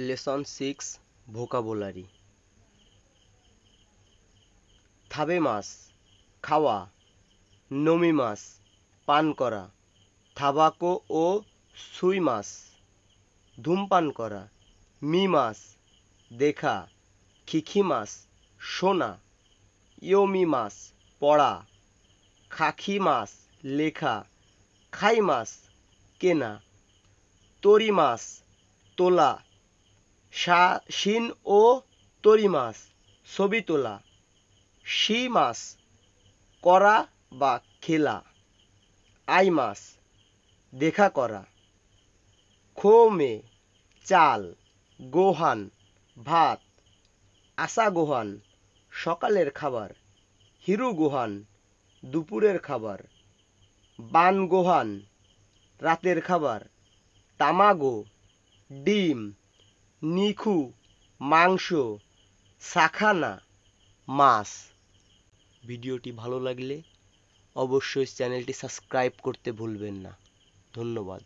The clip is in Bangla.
Lesson 6 vocabulary. থাবে মাছ খাওয়া, নমি মাছ পান করা, থাবাকো ও সুই মাছ ধূমপান করা, মি মাছ দেখা, খিখি মাছ শোনা, ইয়োমি মাছ পড়া, খাখি মাছ লেখা, খাই মাছ কেনা, তরি মাছ তোলা, শিন ও তরি মাছ ছবি তোলা, শি মাছ করা বা খেলা, আই মাছ দেখা করা, খোমে চাল, গোহান ভাত, আসা গোহান সকালের খাবার, হিরু গোহান দুপুরের খাবার, বান গোহান রাতের খাবার, তামাগো ডিম, নিখু মাংস, সাখানা মাছ। ভিডিওটি ভালো লাগলে অবশ্যই চ্যানেলটি সাবস্ক্রাইব করতে ভুলবেন না। ধন্যবাদ।